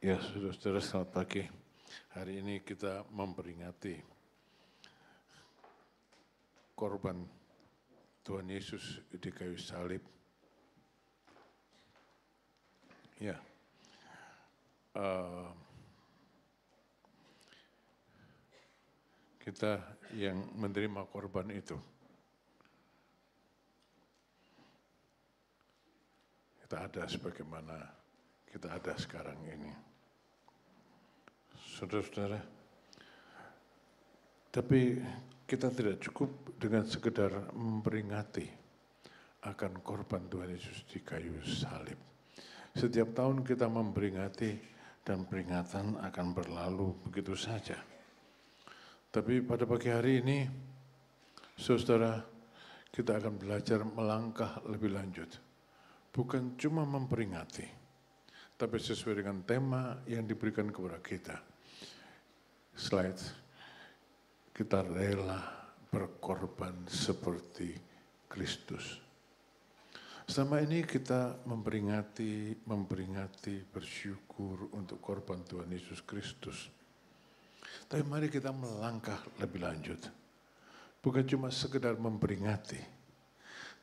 Ya, saudara-saudara, selamat pagi. Hari ini kita memperingati korban Tuhan Yesus di kayu salib. Ya, kita yang menerima korban itu, kita ada sebagaimana kita ada sekarang ini. Saudara-saudara, tapi kita tidak cukup dengan sekedar memperingati akan korban Tuhan Yesus di kayu salib. Setiap tahun kita memperingati dan peringatan akan berlalu begitu saja. Tapi pada pagi hari ini, saudara, kita akan belajar melangkah lebih lanjut. Bukan cuma memperingati, tapi sesuai dengan tema yang diberikan kepada kita. Slide, kita rela berkorban seperti Kristus. Selama ini kita memperingati, bersyukur untuk korban Tuhan Yesus Kristus. Tapi mari kita melangkah lebih lanjut. Bukan cuma sekedar memperingati,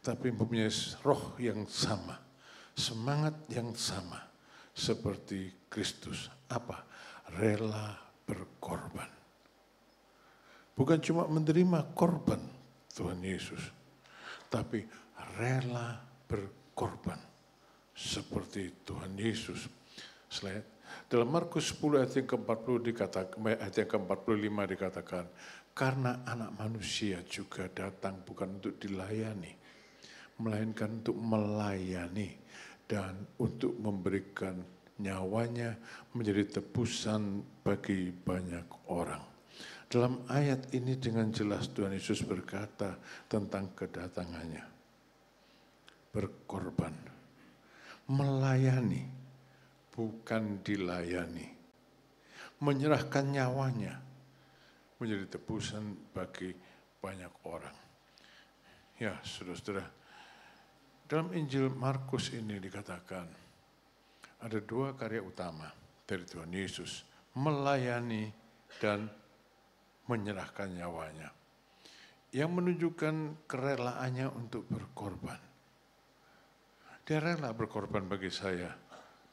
tapi mempunyai roh yang sama, semangat yang sama seperti Kristus. Apa? Rela berkorban. Bukan cuma menerima korban Tuhan Yesus, tapi rela berkorban seperti Tuhan Yesus. Slide. Dalam Markus 10 ayat yang ke-40 dikatakan, ayat yang ke-45 dikatakan, karena anak manusia juga datang bukan untuk dilayani, melainkan untuk melayani dan untuk memberikan nyawanya menjadi tebusan bagi banyak orang. Dalam ayat ini dengan jelas Tuhan Yesus berkata tentang kedatangannya. Berkorban, melayani, bukan dilayani. Menyerahkan nyawanya menjadi tebusan bagi banyak orang. Ya, saudara-saudara, dalam Injil Markus ini dikatakan, ada dua karya utama dari Tuhan Yesus, melayani dan menyerahkan nyawanya, yang menunjukkan kerelaannya untuk berkorban. Dia rela berkorban bagi saya,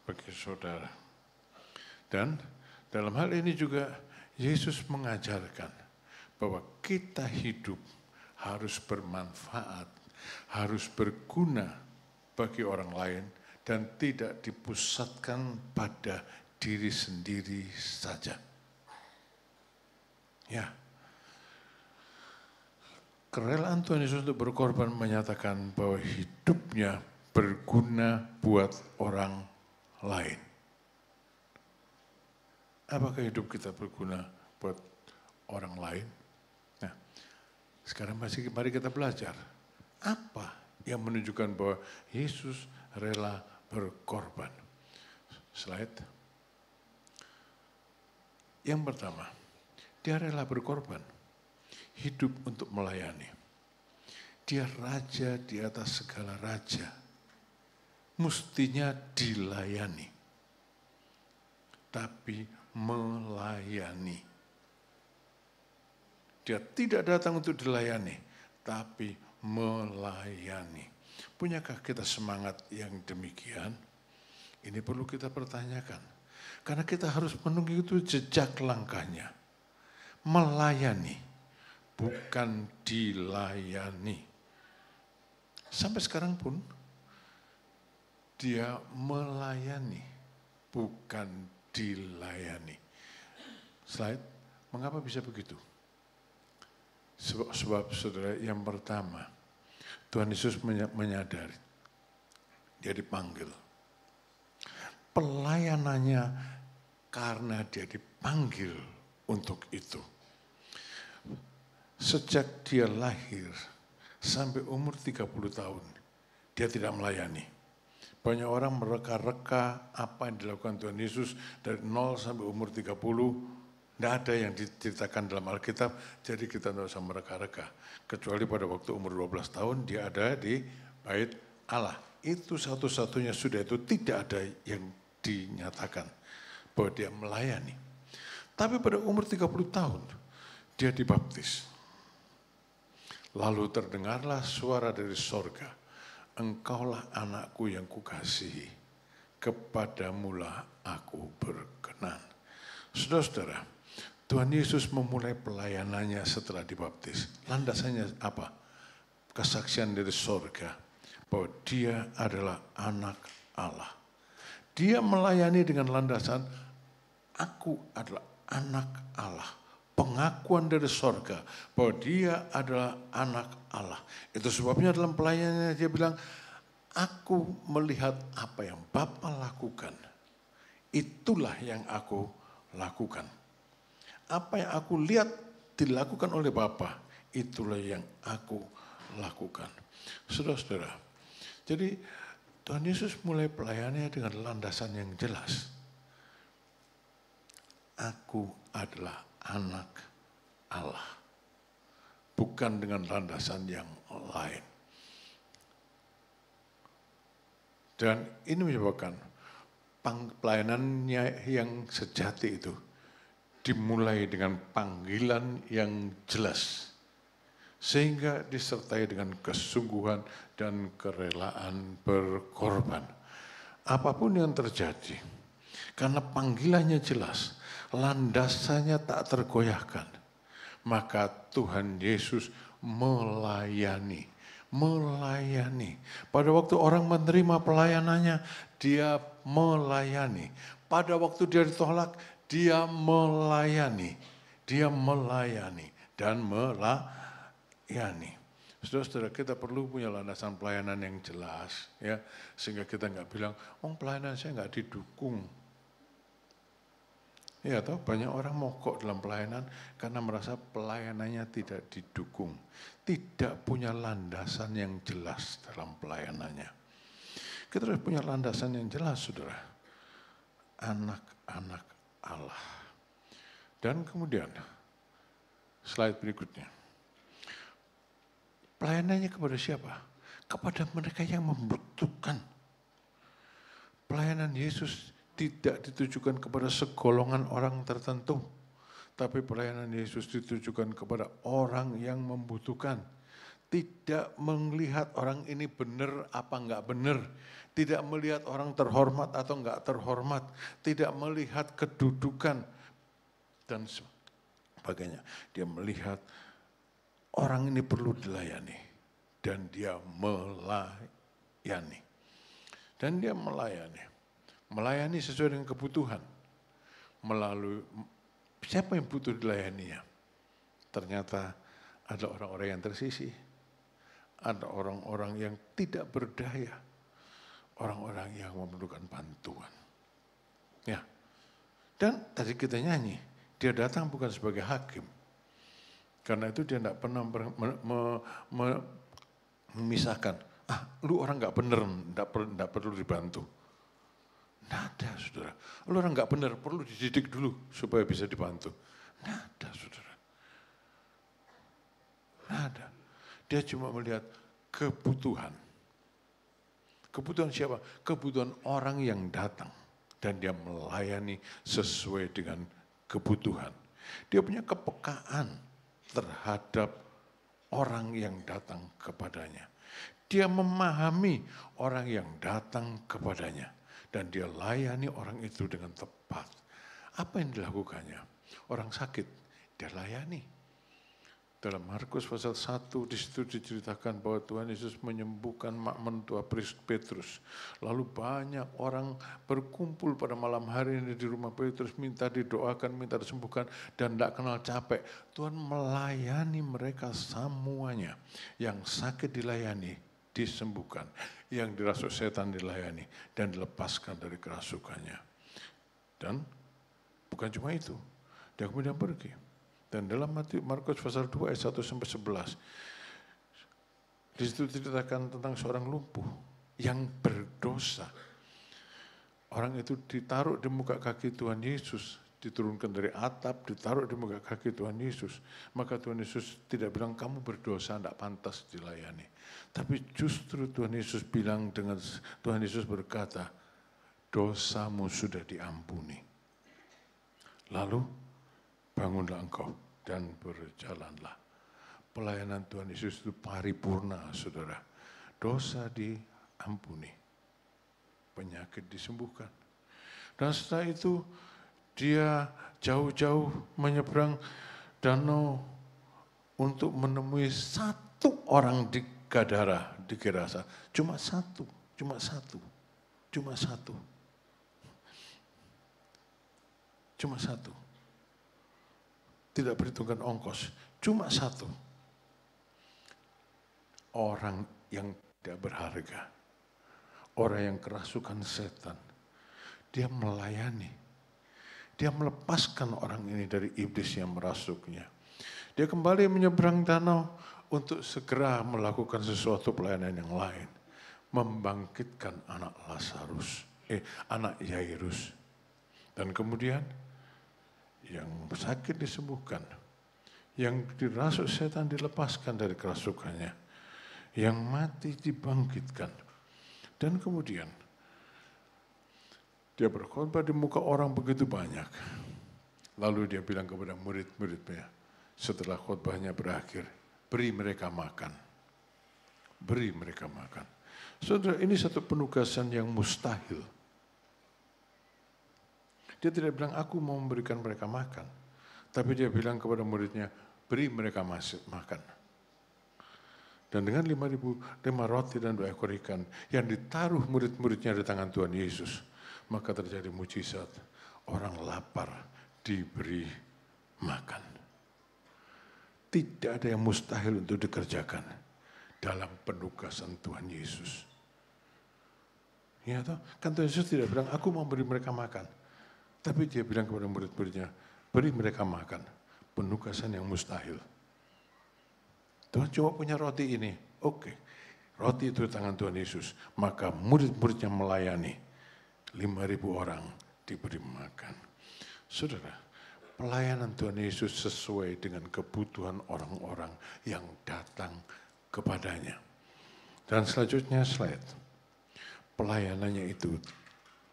bagi saudara. Dan dalam hal ini juga Yesus mengajarkan bahwa kita hidup harus bermanfaat, harus berguna bagi orang lain, dan tidak dipusatkan pada diri sendiri saja. Ya, kerelaan Tuhan Yesus untuk berkorban menyatakan bahwa hidupnya berguna buat orang lain. Apakah hidup kita berguna buat orang lain? Nah, sekarang mari kita belajar. Apa yang menunjukkan bahwa Yesus rela berkorban? Slide. Yang pertama, dia rela berkorban, hidup untuk melayani. Dia raja di atas segala raja, mestinya dilayani, tapi melayani. Dia tidak datang untuk dilayani, tapi melayani. Punyakah kita semangat yang demikian? Ini perlu kita pertanyakan. Karena kita harus menunggu itu jejak langkahnya. Melayani, bukan dilayani. Sampai sekarang pun, dia melayani, bukan dilayani. Slide, mengapa bisa begitu? Sebab saudara, yang pertama, Tuhan Yesus menyadari, dia dipanggil. Pelayanannya karena dia dipanggil untuk itu. Sejak dia lahir sampai umur 30 tahun, dia tidak melayani. Banyak orang mereka-reka apa yang dilakukan Tuhan Yesus dari 0 sampai umur 30, tidak ada yang diceritakan dalam Alkitab, jadi kita tidak usah mereka-reka. Kecuali pada waktu umur 12 tahun, dia ada di bait Allah. Itu satu-satunya sudah, itu tidak ada yang dinyatakan. bahwa dia melayani. Tapi pada umur 30 tahun, dia dibaptis. Lalu terdengarlah suara dari sorga, engkaulah anakku yang kukasihi, kepadamulah aku berkenan. Saudara-saudara, Tuhan Yesus memulai pelayanannya setelah dibaptis. Landasannya apa? Kesaksian dari sorga, bahwa dia adalah anak Allah. Dia melayani dengan landasan, aku adalah anak Allah. Pengakuan dari sorga bahwa dia adalah anak Allah. Itu sebabnya dalam pelayanannya dia bilang, aku melihat apa yang Bapa lakukan. Itulah yang aku lakukan. Apa yang aku lihat dilakukan oleh Bapa, itulah yang aku lakukan. Saudara-saudara, jadi Tuhan Yesus mulai pelayanannya dengan landasan yang jelas. Aku adalah anak Allah. Bukan dengan landasan yang lain. Dan ini menyebabkan pelayanannya yang sejati itu dimulai dengan panggilan yang jelas. Sehingga disertai dengan kesungguhan dan kerelaan berkorban. Apapun yang terjadi, karena panggilannya jelas, landasannya tak tergoyahkan, maka Tuhan Yesus melayani. Pada waktu orang menerima pelayanannya, dia melayani. Pada waktu dia ditolak, dia melayani. Dan melayani. Saudara-saudara, kita perlu punya landasan pelayanan yang jelas, ya, sehingga kita nggak bilang, pelayanan saya nggak didukung. Ya, toh banyak orang mogok dalam pelayanan karena merasa pelayanannya tidak didukung, tidak punya landasan yang jelas dalam pelayanannya. Kita harus punya landasan yang jelas, saudara. Anak-anak Allah. Dan kemudian, slide berikutnya. Pelayanannya kepada siapa? Kepada mereka yang membutuhkan. Pelayanan Yesus tidak ditujukan kepada segolongan orang tertentu, tapi pelayanan Yesus ditujukan kepada orang yang membutuhkan. Tidak melihat orang ini benar apa enggak benar, tidak melihat orang terhormat atau enggak terhormat, tidak melihat kedudukan dan sebagainya. Dia melihat orang ini perlu dilayani dan dia melayani. Dan dia melayani sesuai dengan kebutuhan. Melalui siapa yang butuh dilayaninya? Ternyata ada orang-orang yang tersisih, ada orang-orang yang tidak berdaya, orang-orang yang memerlukan bantuan. Ya. Dan tadi kita nyanyi, dia datang bukan sebagai hakim. Karena itu dia tidak pernah memisahkan, lu orang nggak benar, tidak perlu dibantu. Nada, saudara. Lu orang nggak benar, perlu dididik dulu supaya bisa dibantu. Nada, saudara. Nada. Dia cuma melihat kebutuhan. Kebutuhan siapa? Kebutuhan orang yang datang. Dan dia melayani sesuai dengan kebutuhan. Dia punya kepekaan terhadap orang yang datang kepadanya. Dia memahami orang yang datang kepadanya. Dan dia layani orang itu dengan tepat. Apa yang dilakukannya? Orang sakit, dia layani. Dalam Markus pasal 1, di situ diceritakan bahwa Tuhan Yesus menyembuhkan mak mentua Petrus. Lalu banyak orang berkumpul pada malam hari ini di rumah Petrus, minta didoakan, minta disembuhkan, dan tidak kenal capek. Tuhan melayani mereka semuanya. Yang sakit dilayani, disembuhkan. Yang dirasuk setan dilayani dan dilepaskan dari kerasukannya. Dan bukan cuma itu, dia kemudian pergi. Dan dalam Markus pasal 2 ayat 1-11, di situ diceritakan tentang seorang lumpuh yang berdosa. Orang itu ditaruh di muka kaki Tuhan Yesus, diturunkan dari atap, ditaruh di muka kaki Tuhan Yesus. Maka Tuhan Yesus tidak bilang, kamu berdosa, tidak pantas dilayani. Tapi justru Tuhan Yesus bilang Tuhan Yesus berkata, dosamu sudah diampuni. Lalu bangunlah engkau dan berjalanlah. Pelayanan Tuhan Yesus itu paripurna, saudara. Dosa diampuni, penyakit disembuhkan. Dan setelah itu dia jauh-jauh menyeberang danau untuk menemui satu orang di Gadara, di Gerasa. Cuma satu. Tidak perhitungkan ongkos, cuma satu. Orang yang tidak berharga, orang yang kerasukan setan, dia melayani. Dia melepaskan orang ini dari iblis yang merasuknya. Dia kembali menyeberang danau untuk segera melakukan sesuatu pelayanan yang lain. Membangkitkan anak anak Yairus. Dan kemudian yang sakit disembuhkan. Yang dirasuk setan dilepaskan dari kerasukannya. Yang mati dibangkitkan. Dan kemudian dia berkhotbah di muka orang begitu banyak. Lalu dia bilang kepada murid-muridnya, setelah khotbahnya berakhir, beri mereka makan. Beri mereka makan. Saudara, ini satu penugasan yang mustahil. Dia tidak bilang, aku mau memberikan mereka makan. Tapi dia bilang kepada muridnya, beri mereka makan. Dan dengan 5.000 roti dan 2 ekor ikan yang ditaruh murid-muridnya di tangan Tuhan Yesus, maka terjadi mujizat. Orang lapar diberi makan. Tidak ada yang mustahil untuk dikerjakan dalam penugasan Tuhan Yesus. Ya toh? Kan Tuhan Yesus tidak bilang, aku mau beri mereka makan. Tapi dia bilang kepada murid-muridnya, beri mereka makan. Penugasan yang mustahil. Tuhan cuma punya roti ini. Oke, roti itu di tangan Tuhan Yesus. Maka murid-muridnya melayani. 5.000 orang diberi makan. Saudara, pelayanan Tuhan Yesus sesuai dengan kebutuhan orang-orang yang datang kepadanya. Dan selanjutnya slide. Pelayanannya itu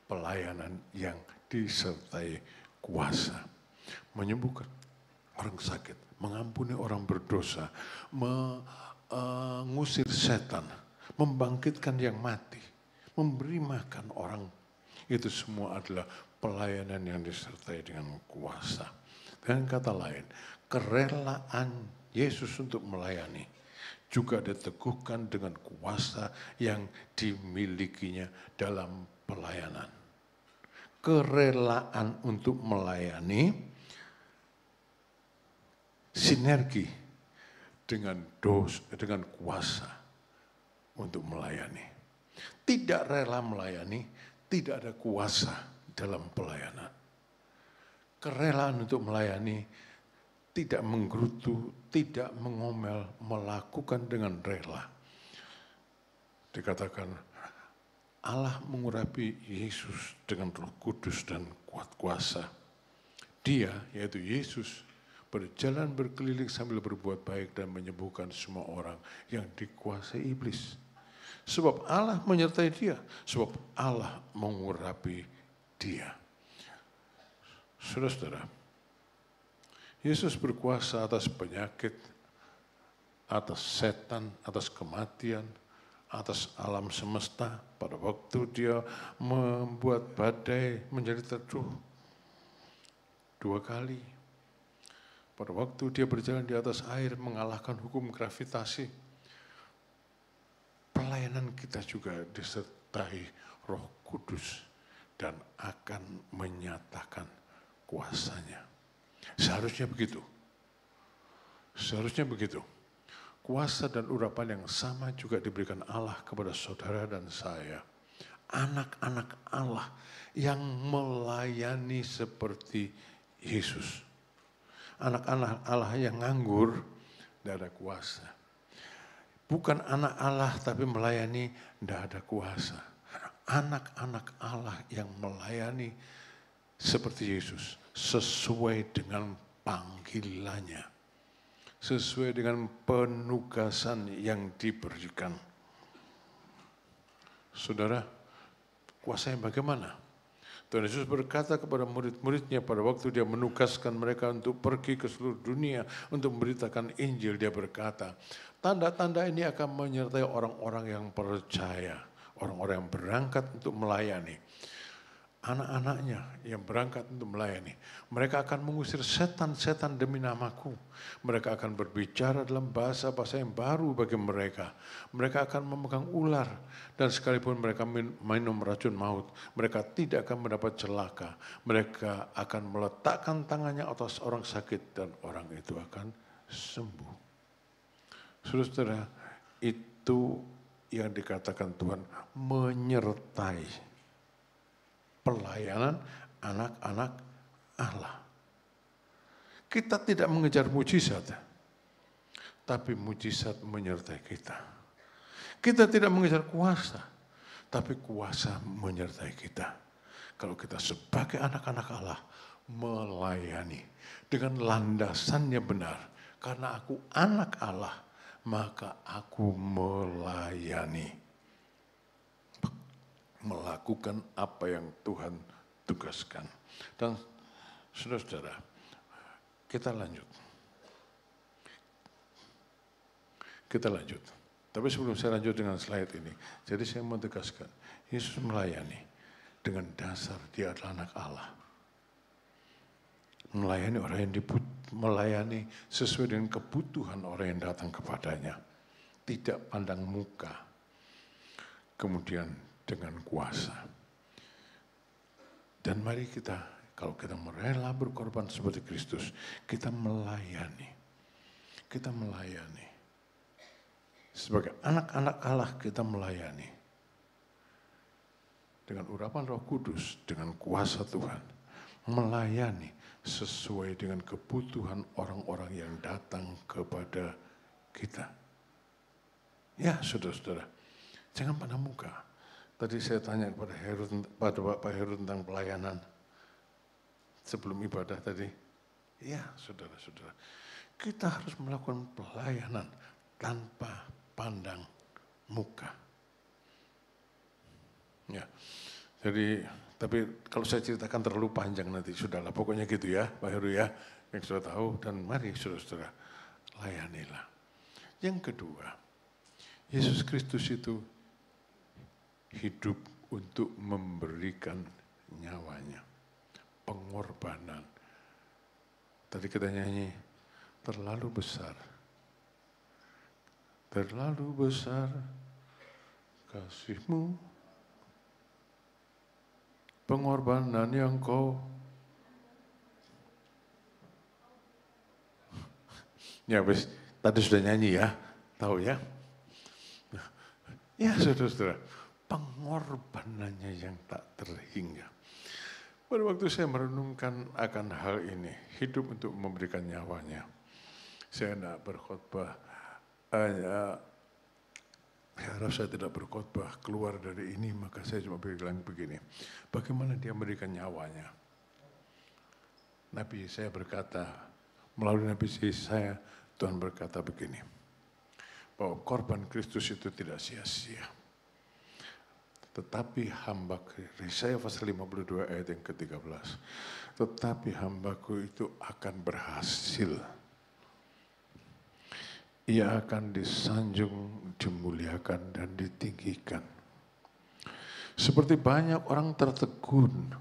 pelayanan yang disertai kuasa. Menyembuhkan orang sakit, mengampuni orang berdosa, mengusir setan, membangkitkan yang mati, memberi makan orang. Itu semua adalah pelayanan yang disertai dengan kuasa. Dengan kata lain, kerelaan Yesus untuk melayani juga diteguhkan dengan kuasa yang dimilikinya dalam pelayanan. Kerelaan untuk melayani sinergi dengan kuasa untuk melayani. Tidak rela melayani, tidak ada kuasa dalam pelayanan. Kerelaan untuk melayani tidak menggerutu, tidak mengomel, melakukan dengan rela. Dikatakan Allah mengurapi Yesus dengan Roh Kudus dan kuat kuasa. Dia, yaitu Yesus, berjalan berkeliling sambil berbuat baik dan menyembuhkan semua orang yang dikuasai iblis. Sebab Allah menyertai dia, sebab Allah mengurapi dia. Saudara-saudara, Yesus berkuasa atas penyakit, atas setan, atas kematian, atas alam semesta. Pada waktu dia membuat badai menjadi teduh 2 kali. Pada waktu dia berjalan di atas air mengalahkan hukum gravitasi. Pelayanan kita juga disertai Roh Kudus dan akan menyatakan kuasanya. Seharusnya begitu. Seharusnya begitu. Kuasa dan urapan yang sama juga diberikan Allah kepada saudara dan saya. Anak-anak Allah yang melayani seperti Yesus. Anak-anak Allah yang nganggur, tidak ada kuasa. Bukan anak Allah tapi melayani, tidak ada kuasa. Anak-anak Allah yang melayani seperti Yesus, sesuai dengan panggilannya, sesuai dengan penugasan yang diberikan. Saudara, kuasanya bagaimana? Tuhan Yesus berkata kepada murid-muridnya pada waktu dia menugaskan mereka untuk pergi ke seluruh dunia untuk memberitakan Injil. Dia berkata, tanda-tanda ini akan menyertai orang-orang yang percaya, orang-orang yang berangkat untuk melayani. Anak-anaknya yang berangkat untuk melayani, mereka akan mengusir setan-setan demi namaku. Mereka akan berbicara dalam bahasa-bahasa yang baru bagi mereka. Mereka akan memegang ular, dan sekalipun mereka minum racun maut, mereka tidak akan mendapat celaka. Mereka akan meletakkan tangannya atas orang sakit, dan orang itu akan sembuh. Saudara, itu yang dikatakan Tuhan menyertai pelayanan anak-anak Allah. Kita tidak mengejar mujizat, tapi mujizat menyertai kita. Kita tidak mengejar kuasa, tapi kuasa menyertai kita. Kalau kita sebagai anak-anak Allah melayani dengan landasannya benar, karena aku anak Allah, maka aku melayani. Melakukan apa yang Tuhan tugaskan. Dan saudara-saudara, kita lanjut. Tapi sebelum saya lanjut dengan slide ini, jadi saya mau tegaskan, Yesus melayani dengan dasar dia adalah anak Allah. Melayani orang yang melayani sesuai dengan kebutuhan orang yang datang kepadanya. Tidak pandang muka. Kemudian dengan kuasa. Dan mari kita, kalau kita rela berkorban seperti Kristus, kita melayani. Kita melayani. Sebagai anak-anak Allah kita melayani. Dengan urapan Roh Kudus, dengan kuasa Tuhan. Melayani sesuai dengan kebutuhan orang-orang yang datang kepada kita. Ya, saudara-saudara, jangan pandang muka. Tadi saya tanya kepada Pak Heru tentang pelayanan sebelum ibadah tadi. Ya, saudara-saudara, kita harus melakukan pelayanan tanpa pandang muka. Ya, jadi tapi kalau saya ceritakan terlalu panjang nanti, sudahlah pokoknya gitu ya, Pak Heru ya, yang sudah tahu. Dan mari saudara-saudara, layanilah. Yang kedua, Yesus Kristus itu hidup untuk memberikan nyawanya. Pengorbanan. Tadi kita nyanyi, terlalu besar. Terlalu besar kasih-Mu. Pengorbanan yang Kau. Ya, tadi sudah nyanyi ya, tahu ya? Ya, saudara-saudara. Pengorbanannya yang tak terhingga. Pada waktu saya merenungkan akan hal ini, hidup untuk memberikan nyawanya. Saya tidak berkhotbah, saya harap saya tidak berkhotbah keluar dari ini, maka saya cuma bilang begini, bagaimana dia memberikan nyawanya. Nabi saya berkata, melalui Nabi saya, Tuhan berkata begini, bahwa korban Kristus itu tidak sia-sia. Tetapi hambaku, Yesaya pasal 52 ayat yang ke-13. Tetapi hambaku itu akan berhasil. Ia akan disanjung, dimuliakan, dan ditinggikan. Seperti banyak orang tertegun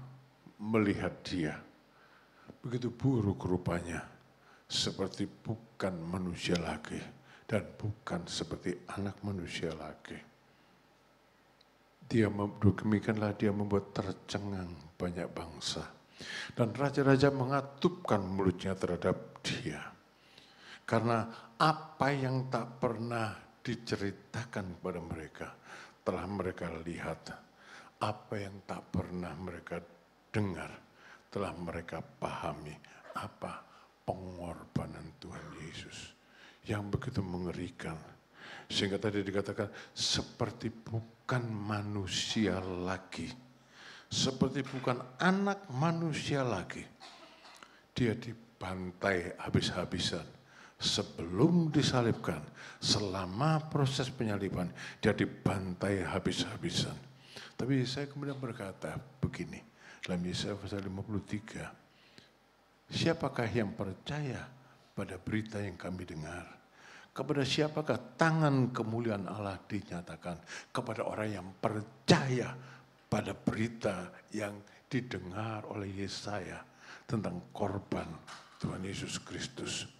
melihat dia. Begitu buruk rupanya. Seperti bukan manusia lagi. Dan bukan seperti anak manusia lagi. Demikianlah dia membuat tercengang banyak bangsa. Dan raja-raja mengatupkan mulutnya terhadap dia. Karena apa yang tak pernah diceritakan kepada mereka, telah mereka lihat. Apa yang tak pernah mereka dengar, telah mereka pahami. Apa? Pengorbanan Tuhan Yesus. Yang begitu mengerikan. Sehingga tadi dikatakan seperti bukan manusia lagi. Seperti bukan anak manusia lagi. Dia dibantai habis-habisan. Sebelum disalibkan, selama proses penyaliban, dia dibantai habis-habisan. Tapi saya kemudian berkata begini, Dalam Yesaya pasal 53, siapakah yang percaya pada berita yang kami dengar? Kepada siapakah tangan kemuliaan Allah dinyatakan? Kepada orang yang percaya pada berita yang didengar oleh Yesaya tentang korban Tuhan Yesus Kristus.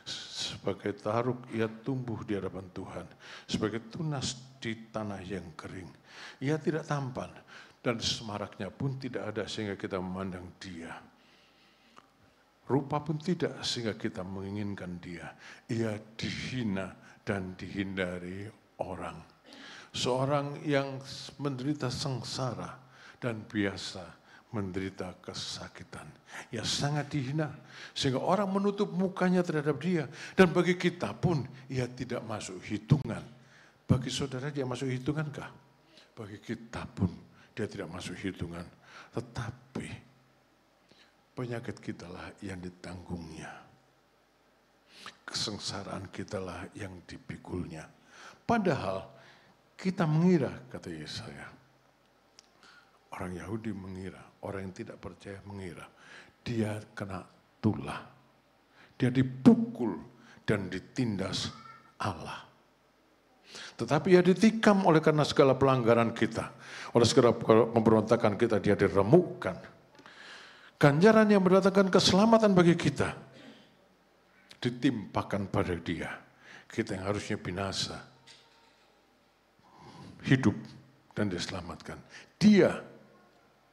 Sebagai taruk ia tumbuh di hadapan Tuhan, sebagai tunas di tanah yang kering. Ia tidak tampan dan semaraknya pun tidak ada sehingga kita memandang dia. Rupa pun tidak sehingga kita menginginkan dia. Ia dihina dan dihindari orang. Seorang yang menderita sengsara dan biasa menderita kesakitan. Ia sangat dihina sehingga orang menutup mukanya terhadap dia. Dan bagi kita pun ia tidak masuk hitungan. Bagi saudara dia masuk hitungankah? Bagi kita pun dia tidak masuk hitungan. Tetapi penyakit kitalah yang ditanggungnya. Kesengsaraan kitalah yang dipikulnya. Padahal kita mengira, kata Yesaya. Orang Yahudi mengira, orang yang tidak percaya mengira. Dia kena tulah. Dia dipukul dan ditindas Allah. Tetapi ia ditikam oleh karena segala pelanggaran kita. Oleh segala pemberontakan kita, dia diremukkan. Ganjaran yang mendatangkan keselamatan bagi kita ditimpakan pada dia. Kita yang harusnya binasa, hidup dan diselamatkan. Dia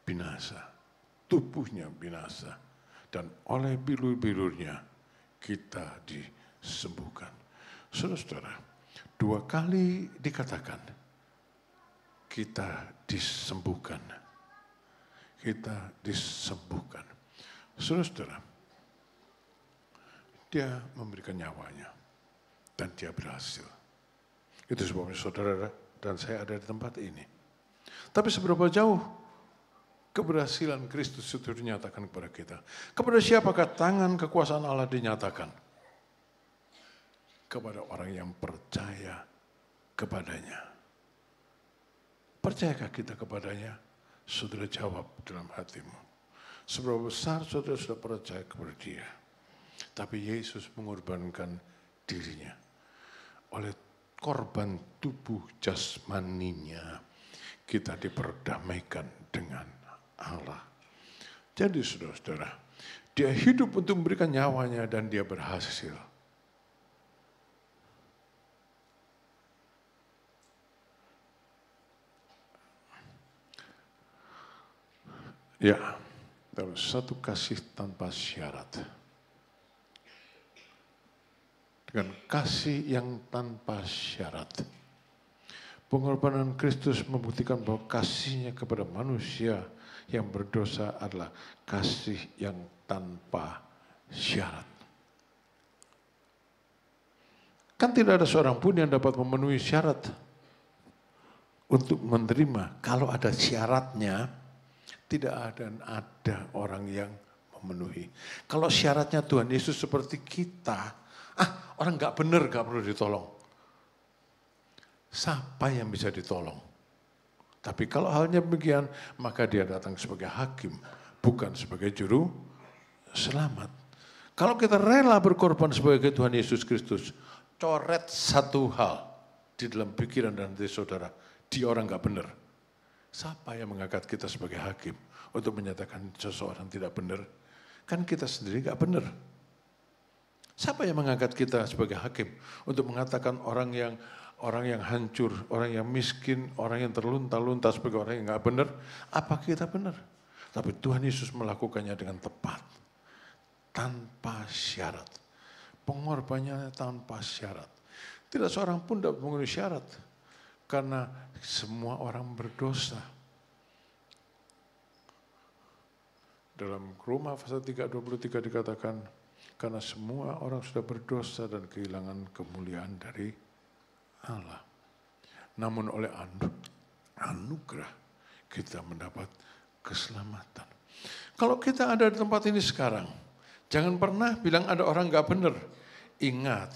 binasa, tubuhnya binasa, dan oleh bilur-bilurnya kita disembuhkan. Saudara-saudara, 2 kali dikatakan kita disembuhkan. Kita disembuhkan. Saudara-saudara, dia memberikan nyawanya dan dia berhasil. Itu sebabnya saudara dan saya ada di tempat ini. Tapi seberapa jauh keberhasilan Kristus itu dinyatakan kepada kita? Kepada siapakah tangan kekuasaan Allah dinyatakan? Kepada orang yang percaya kepadanya. Percayakah kita kepadanya? Saudara jawab dalam hatimu. Seberapa besar saudara sudah percaya kepada dia. Tapi Yesus mengorbankan dirinya. Oleh korban tubuh jasmaninya, kita diperdamaikan dengan Allah. Jadi saudara-saudara, dia hidup untuk memberikan nyawanya dan dia berhasil. Ya, dalam satu kasih tanpa syarat. Dengan kasih yang tanpa syarat. Pengorbanan Kristus membuktikan bahwa kasihnya kepada manusia yang berdosa adalah kasih yang tanpa syarat. Kan tidak ada seorang pun yang dapat memenuhi syarat untuk menerima. Kalau ada syaratnya, tidak ada orang yang memenuhi. Kalau syaratnya Tuhan Yesus seperti kita, orang nggak benar nggak perlu ditolong. Siapa yang bisa ditolong? Tapi kalau halnya demikian, maka dia datang sebagai hakim, bukan sebagai juru selamat. Kalau kita rela berkorban sebagai Tuhan Yesus Kristus, coret satu hal di dalam pikiran dan hati saudara, dia orang nggak benar. Siapa yang mengangkat kita sebagai hakim untuk menyatakan seseorang tidak benar? Kan kita sendiri nggak benar. Siapa yang mengangkat kita sebagai hakim untuk mengatakan orang yang hancur, orang yang miskin, orang yang terlunta-lunta sebagai orang yang nggak benar? Apa kita benar? Tapi Tuhan Yesus melakukannya dengan tepat, tanpa syarat. Pengorbanannya tanpa syarat. Tidak seorang pun dapat memenuhi syarat. Karena semua orang berdosa. Dalam Roma pasal 3:23 dikatakan, karena semua orang sudah berdosa dan kehilangan kemuliaan dari Allah. Namun oleh anugerah kita mendapat keselamatan. Kalau kita ada di tempat ini sekarang, jangan pernah bilang ada orang nggak benar. Ingat,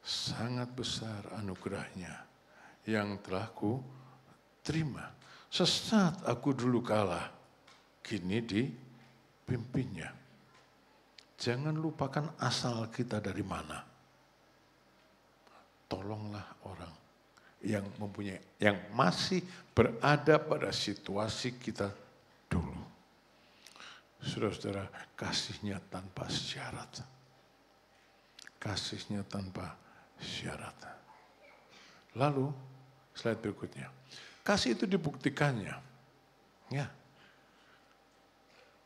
sangat besar anugerahnya yang telah ku terima. Sesat aku dulu kalah, kini dipimpinnya. Jangan lupakan asal kita dari mana. Tolonglah orang yang masih berada pada situasi kita dulu. Saudara-saudara, kasihnya tanpa syarat. Kasihnya tanpa syarat. Lalu, slide berikutnya. Kasih itu dibuktikannya. Ya.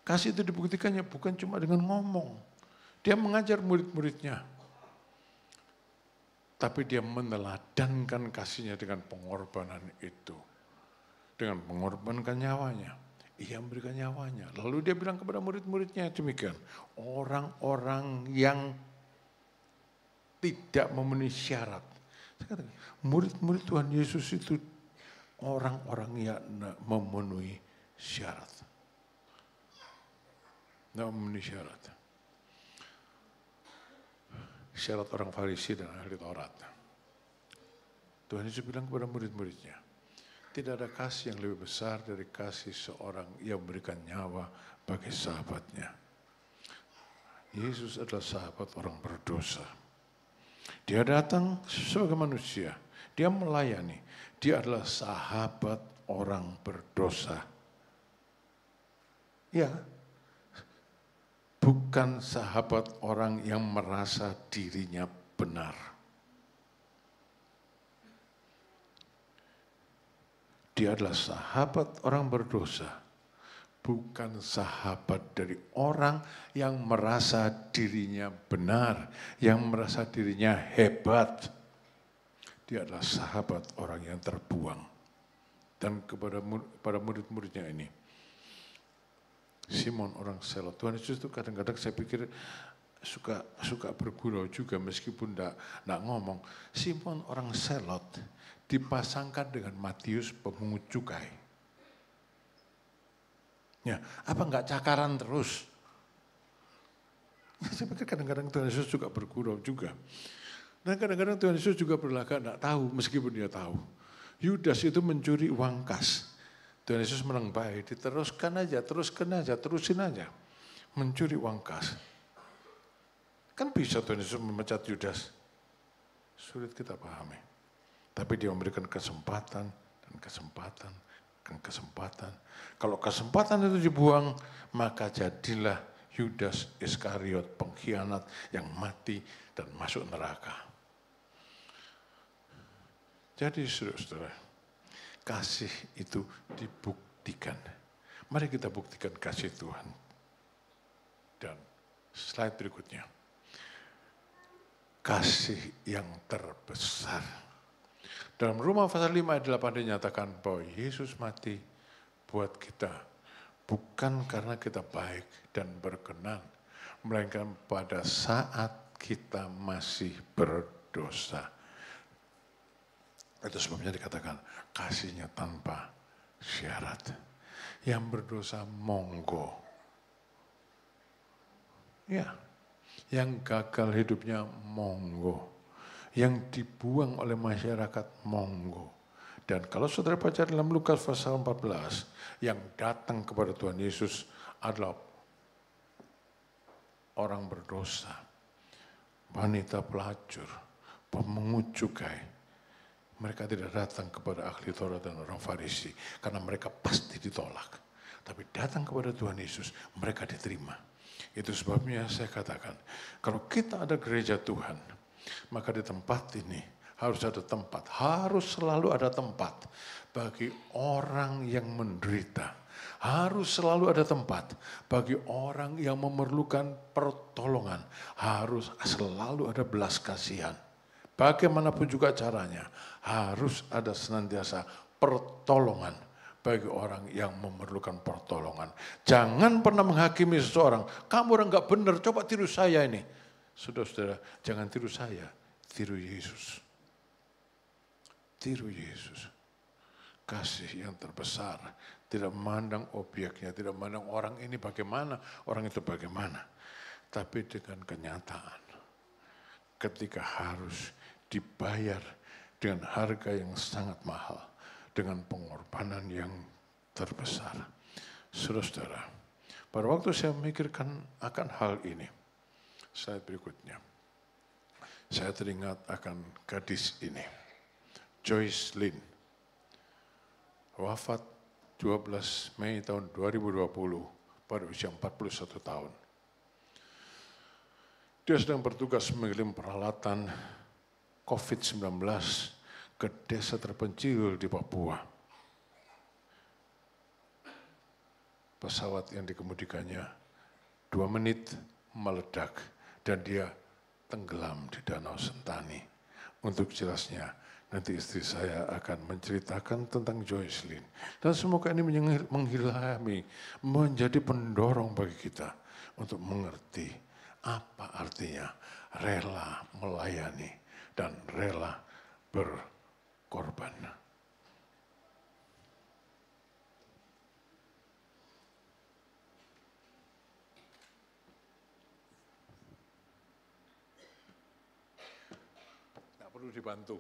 Kasih itu dibuktikannya bukan cuma dengan ngomong. Dia mengajar murid-muridnya. Tapi dia meneladankan kasihnya dengan pengorbanan itu. Dengan mengorbankan nyawanya. Ia memberikan nyawanya. Lalu dia bilang kepada murid-muridnya demikian. Orang-orang yang tidak memenuhi syarat. Saya katakan, murid-murid Tuhan Yesus itu orang-orang yang memenuhi syarat. Tidak memenuhi syarat. Syarat orang Farisi dan ahli Taurat. Tuhan Yesus bilang kepada murid-muridnya, tidak ada kasih yang lebih besar dari kasih seorang yang memberikan nyawa bagi sahabatnya. Yesus adalah sahabat orang berdosa. Dia datang sebagai manusia. Dia melayani. Dia adalah sahabat orang berdosa. Ya, bukan sahabat orang yang merasa dirinya benar. Dia adalah sahabat orang berdosa, bukan sahabat dari orang yang merasa dirinya benar, yang merasa dirinya hebat. Dia adalah sahabat orang yang terbuang. Dan kepada murid-muridnya ini, Simon orang Selot. Tuhan Yesus itu kadang-kadang saya pikir suka bergurau juga meskipun enggak ngomong. Simon orang Selot dipasangkan dengan Matius pemungut cukai. Ya, apa enggak cakaran terus? Saya pikir kadang-kadang Tuhan Yesus juga bergurau juga. Dan kadang-kadang Tuhan Yesus juga berlagak enggak tahu meskipun dia tahu. Yudas itu mencuri uang kas. Tuhan Yesus menang baik, diteruskan aja, terusin aja. Mencuri uang kas. Kan bisa Tuhan Yesus memecat Yudas. Sulit kita pahami. Tapi dia memberikan kesempatan, dan kesempatan, dan kesempatan. Kalau kesempatan itu dibuang, maka jadilah Yudas Iskariot, pengkhianat yang mati dan masuk neraka. Jadi saudara-saudara, kasih itu dibuktikan. Mari kita buktikan kasih Tuhan. Dan slide berikutnya. Kasih yang terbesar. Dalam Roma pasal 5 ayat 8 dinyatakan bahwa Yesus mati buat kita. Bukan karena kita baik dan berkenan. Melainkan pada saat kita masih berdosa. Itu sebabnya dikatakan kasihnya tanpa syarat. Yang berdosa monggo. Ya, yang gagal hidupnya monggo. Yang dibuang oleh masyarakat monggo. Dan kalau saudara baca dalam Lukas pasal 14, yang datang kepada Tuhan Yesus adalah orang berdosa, wanita pelacur, pemungut cukai. Mereka tidak datang kepada ahli Taurat dan orang Farisi karena mereka pasti ditolak. Tapi datang kepada Tuhan Yesus, mereka diterima. Itu sebabnya saya katakan, kalau kita ada gereja Tuhan, maka di tempat ini harus ada tempat, harus selalu ada tempat bagi orang yang menderita. Harus selalu ada tempat bagi orang yang memerlukan pertolongan. Harus selalu ada belas kasihan. Bagaimanapun juga caranya, harus ada senantiasa pertolongan bagi orang yang memerlukan pertolongan. Jangan pernah menghakimi seseorang, kamu orang enggak benar, coba tiru saya ini. Saudara-saudara, jangan tiru saya, tiru Yesus. Tiru Yesus. Kasih yang terbesar, tidak memandang objeknya, tidak memandang orang ini bagaimana, orang itu bagaimana. Tapi dengan kenyataan, ketika harus dibayar dengan harga yang sangat mahal, dengan pengorbanan yang terbesar. Saudara-saudara, pada waktu saya memikirkan akan hal ini, slide berikutnya, saya teringat akan gadis ini, Joyce Lin, wafat 12 Mei tahun 2020 pada usia 41 tahun. Dia sedang bertugas mengirim peralatan COVID-19 ke desa terpencil di Papua. Pesawat yang dikemudikannya 2 menit meledak dan dia tenggelam di Danau Sentani. Untuk jelasnya, nanti istri saya akan menceritakan tentang Joyce Lin. Dan semoga ini menghilami, menjadi pendorong bagi kita untuk mengerti apa artinya rela melayani dan rela berkorban. Perlu dibantu.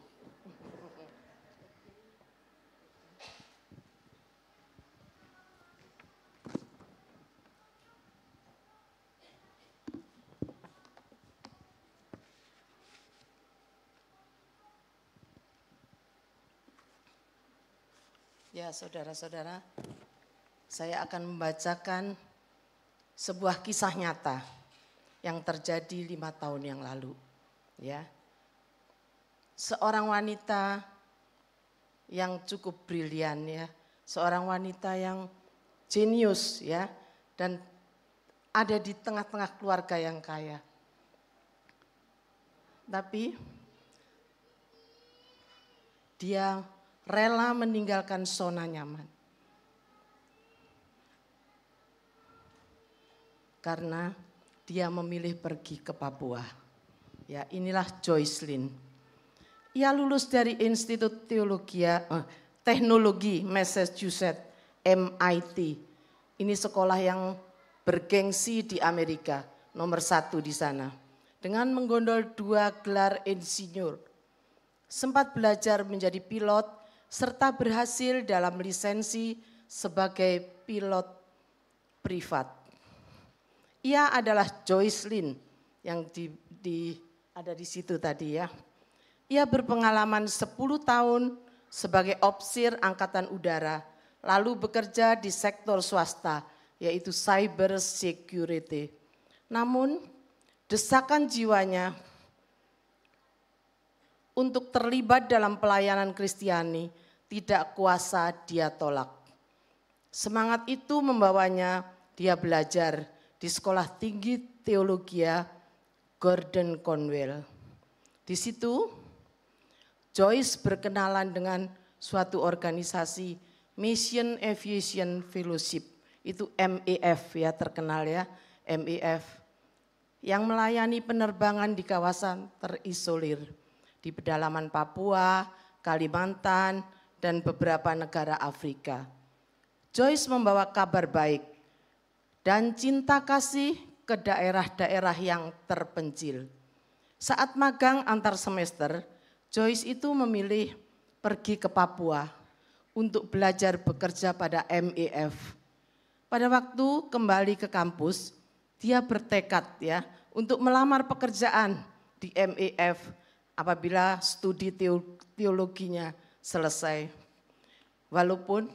Ya, saudara-saudara, saya akan membacakan sebuah kisah nyata yang terjadi 5 tahun yang lalu. Ya, seorang wanita yang cukup brilian, ya, seorang wanita yang jenius, ya, dan ada di tengah-tengah keluarga yang kaya. Tapi dia rela meninggalkan zona nyaman. Karena dia memilih pergi ke Papua. Ya, inilah Joyce Lin. Ia lulus dari Institut Teknologi Massachusetts, MIT. Ini sekolah yang bergengsi di Amerika, nomor 1 di sana. Dengan menggondol 2 gelar insinyur. Sempat belajar menjadi pilot, serta berhasil dalam lisensi sebagai pilot privat. Ia adalah Joyce Lin yang ada di situ tadi, ya. Ia berpengalaman 10 tahun sebagai opsir angkatan udara, lalu bekerja di sektor swasta, yaitu cyber security. Namun, desakan jiwanya untuk terlibat dalam pelayanan Kristiani tidak kuasa dia tolak. Semangat itu membawanya dia belajar di Sekolah Tinggi Teologi Gordon Conwell. Di situ Joyce berkenalan dengan suatu organisasi Mission Aviation Fellowship, itu MEF, ya, terkenal, ya, MEF, yang melayani penerbangan di kawasan terisolir di pedalaman Papua, Kalimantan, dan beberapa negara Afrika. Joyce membawa kabar baik dan cinta kasih ke daerah-daerah yang terpencil. Saat magang antar semester, Joyce itu memilih pergi ke Papua untuk belajar bekerja pada MEF. Pada waktu kembali ke kampus, dia bertekad, ya, untuk melamar pekerjaan di MEF apabila studi teologinya selesai. Walaupun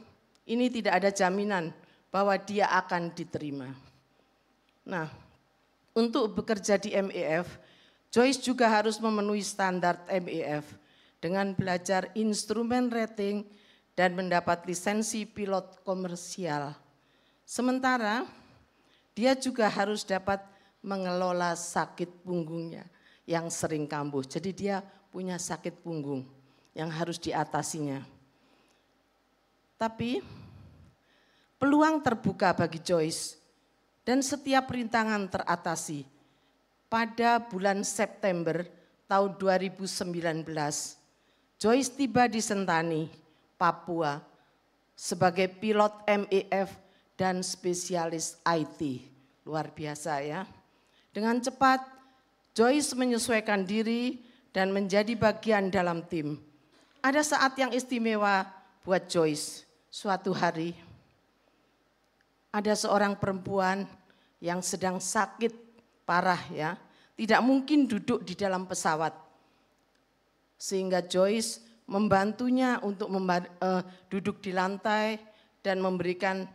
ini tidak ada jaminan bahwa dia akan diterima. Nah, untuk bekerja di MEF, Joyce juga harus memenuhi standar MEF dengan belajar instrumen rating dan mendapat lisensi pilot komersial. Sementara dia juga harus dapat mengelola sakit punggungnya yang sering kambuh. Jadi dia punya sakit punggung yang harus diatasinya. Tapi peluang terbuka bagi Joyce dan setiap rintangan teratasi. Pada bulan September tahun 2019, Joyce tiba di Sentani, Papua, sebagai pilot MEF dan spesialis IT. Luar biasa, ya. Dengan cepat, Joyce menyesuaikan diri dan menjadi bagian dalam tim. Ada saat yang istimewa buat Joyce. Suatu hari, ada seorang perempuan yang sedang sakit parah ya, tidak mungkin duduk di dalam pesawat. Sehingga Joyce membantunya untuk duduk di lantai dan memberikan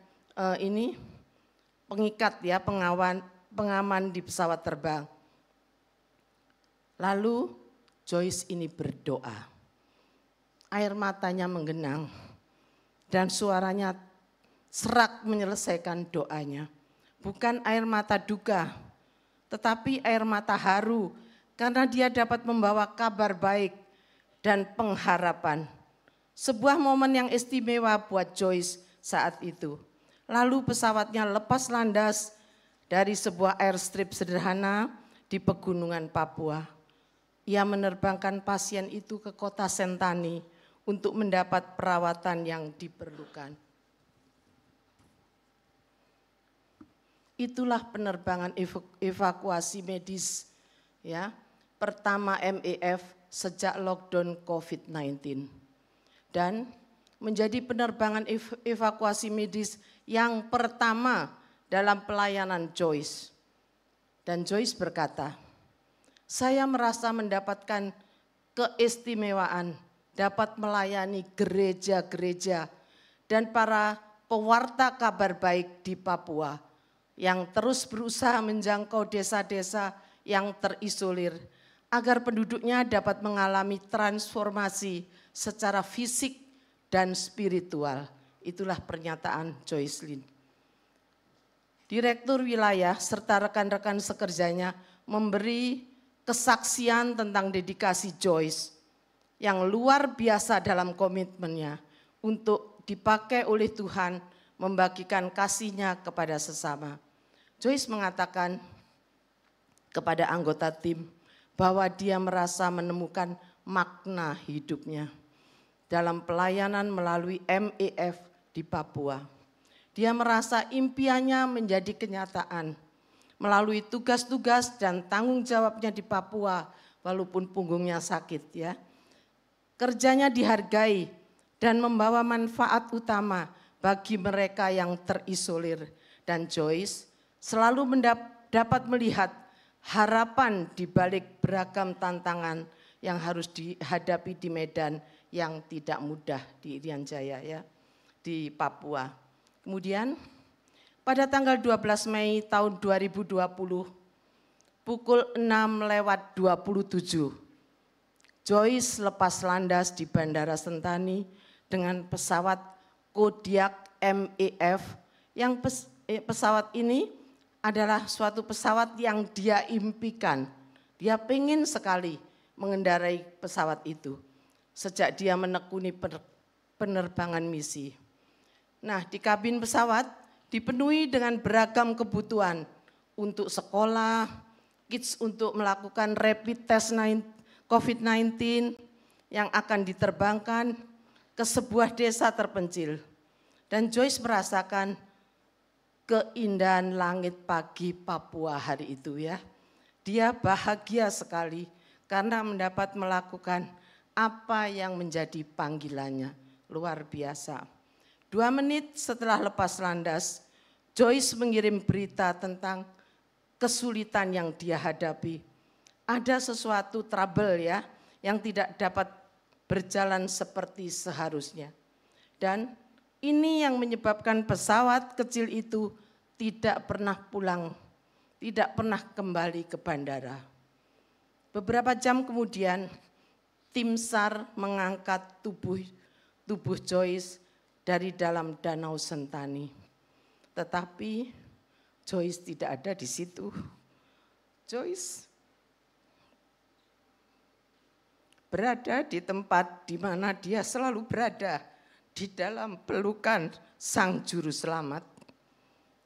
pengikat ya, pengaman di pesawat terbang. Lalu Joyce ini berdoa. Air matanya menggenang dan suaranya serak menyelesaikan doanya. Bukan air mata duka, tetapi air mata haru karena dia dapat membawa kabar baik dan pengharapan. Sebuah momen yang istimewa buat Joyce saat itu. Lalu pesawatnya lepas landas dari sebuah airstrip sederhana di pegunungan Papua. Ia menerbangkan pasien itu ke kota Sentani untuk mendapat perawatan yang diperlukan. Itulah penerbangan evakuasi medis ya, pertama MEF sejak lockdown COVID-19. Dan menjadi penerbangan evakuasi medis yang pertama dalam pelayanan Joyce. Dan Joyce berkata, saya merasa mendapatkan keistimewaan dapat melayani gereja-gereja dan para pewarta kabar baik di Papua yang terus berusaha menjangkau desa-desa yang terisolir agar penduduknya dapat mengalami transformasi secara fisik dan spiritual. Itulah pernyataan Joyce Lin. Direktur wilayah serta rekan-rekan sekerjanya memberi kesaksian tentang dedikasi Joyce yang luar biasa dalam komitmennya untuk dipakai oleh Tuhan membagikan kasih-Nya kepada sesama. Joyce mengatakan kepada anggota tim bahwa dia merasa menemukan makna hidupnya dalam pelayanan melalui MEF di Papua. Dia merasa impiannya menjadi kenyataan melalui tugas-tugas dan tanggung jawabnya di Papua walaupun punggungnya sakit ya. Kerjanya dihargai dan membawa manfaat utama bagi mereka yang terisolir. Dan Joyce selalu dapat melihat harapan di balik beragam tantangan yang harus dihadapi di medan yang tidak mudah di Irian Jaya ya, di Papua. Kemudian pada tanggal 12 Mei tahun 2020 pukul 6:27 Joyce lepas landas di Bandara Sentani dengan pesawat Kodiak MEF yang pesawat ini adalah suatu pesawat yang dia impikan. Dia pengen sekali mengendarai pesawat itu sejak dia menekuni penerbangan misi. Nah, di kabin pesawat dipenuhi dengan beragam kebutuhan untuk sekolah, kits untuk melakukan rapid test COVID-19 yang akan diterbangkan ke sebuah desa terpencil. Dan Joyce merasakan keindahan langit pagi Papua hari itu ya. Dia bahagia sekali karena mendapat melakukan apa yang menjadi panggilannya. Luar biasa. 2 menit setelah lepas landas, Joyce mengirim berita tentang kesulitan yang dia hadapi. Ada sesuatu trouble ya, yang tidak dapat berjalan seperti seharusnya. Dan ini yang menyebabkan pesawat kecil itu tidak pernah pulang, tidak pernah kembali ke bandara. Beberapa jam kemudian, tim SAR mengangkat tubuh Joyce dari dalam Danau Sentani. Tetapi Joyce tidak ada di situ. Joyce berada di tempat di mana dia selalu berada, di dalam pelukan Sang Juru Selamat.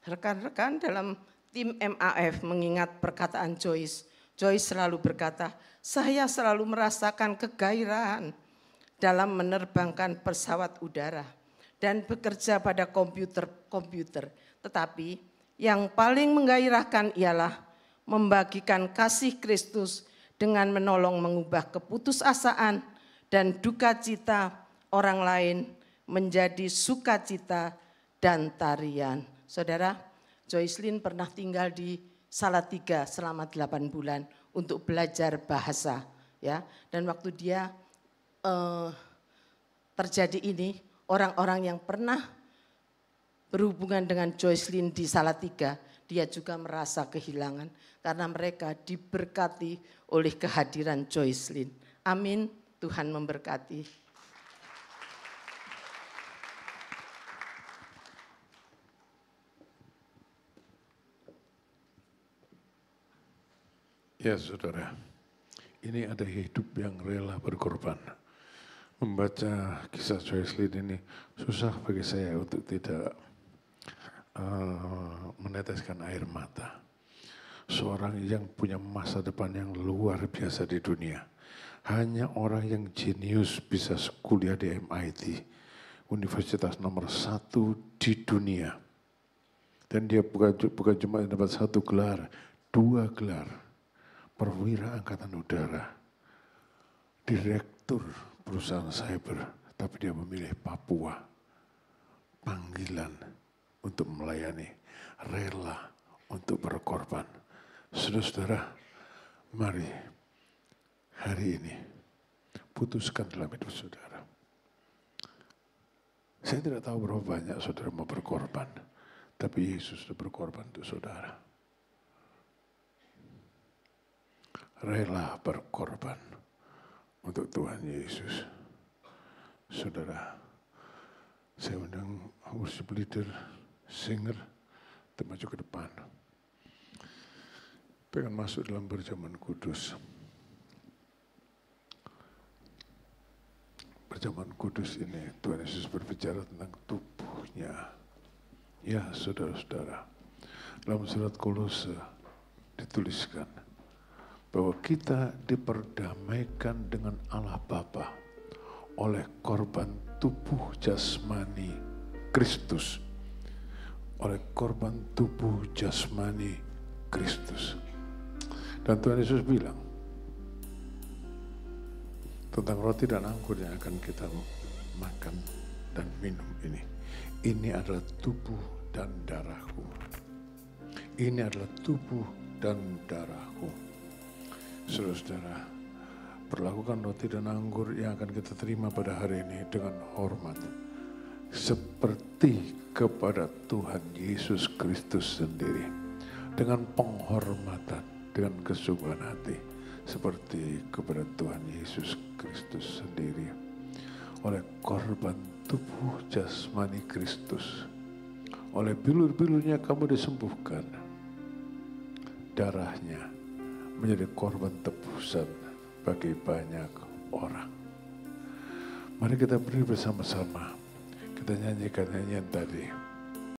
Rekan-rekan dalam tim MAF mengingat perkataan Joyce. Joyce selalu berkata, saya selalu merasakan kegairahan dalam menerbangkan pesawat udara dan bekerja pada komputer. Tetapi yang paling menggairahkan ialah membagikan kasih Kristus dengan menolong mengubah keputusasaan dan duka cita orang lain menjadi sukacita dan tarian. Saudara, Joycelyn pernah tinggal di Salatiga selama 8 bulan untuk belajar bahasa. Ya, dan waktu dia terjadi ini, orang-orang yang pernah berhubungan dengan Joycelyn di Salatiga, dia juga merasa kehilangan karena mereka diberkati oleh kehadiran Joycelyn. Amin, Tuhan memberkati. Ya saudara, ini ada hidup yang rela berkorban. Membaca kisah Joycelyn ini susah bagi saya untuk tidak meneteskan air mata. Seorang yang punya masa depan yang luar biasa di dunia. Hanya orang yang jenius bisa kuliah di MIT, universitas nomor 1 di dunia. Dan dia bukan cuma dapat 1 gelar, 2 gelar. Perwira Angkatan Udara, direktur perusahaan cyber, tapi dia memilih Papua, panggilan untuk melayani, rela untuk berkorban. Saudara-saudara, mari hari ini putuskan dalam hidup saudara. Saya tidak tahu berapa banyak saudara mau berkorban, tapi Yesus sudah berkorban untuk saudara. Rela berkorban untuk Tuhan Yesus. Saudara, saya undang worship leader, singer, untuk maju ke depan. Pengen masuk dalam perjamuan kudus. Perjamuan kudus ini Tuhan Yesus berbicara tentang tubuhnya. Ya saudara-saudara, dalam surat Kolose dituliskan bahwa kita diperdamaikan dengan Allah Bapa oleh korban tubuh jasmani Kristus. Oleh korban tubuh jasmani Kristus. Dan Tuhan Yesus bilang tentang roti dan anggur yang akan kita makan dan minum ini. Ini adalah tubuh dan darahku. Ini adalah tubuh dan darahku. Saudara-saudara, perlakukan roti dan anggur yang akan kita terima pada hari ini dengan hormat. Seperti kepada Tuhan Yesus Kristus sendiri. Dengan penghormatan, dengan kesungguhan hati. Seperti kepada Tuhan Yesus Kristus sendiri. Oleh korban tubuh jasmani Kristus. Oleh bilur-bilurnya kamu disembuhkan. Darahnya menjadi korban tebusan bagi banyak orang. Mari kita berdiri bersama-sama. Kita nyanyikan nyanyian tadi.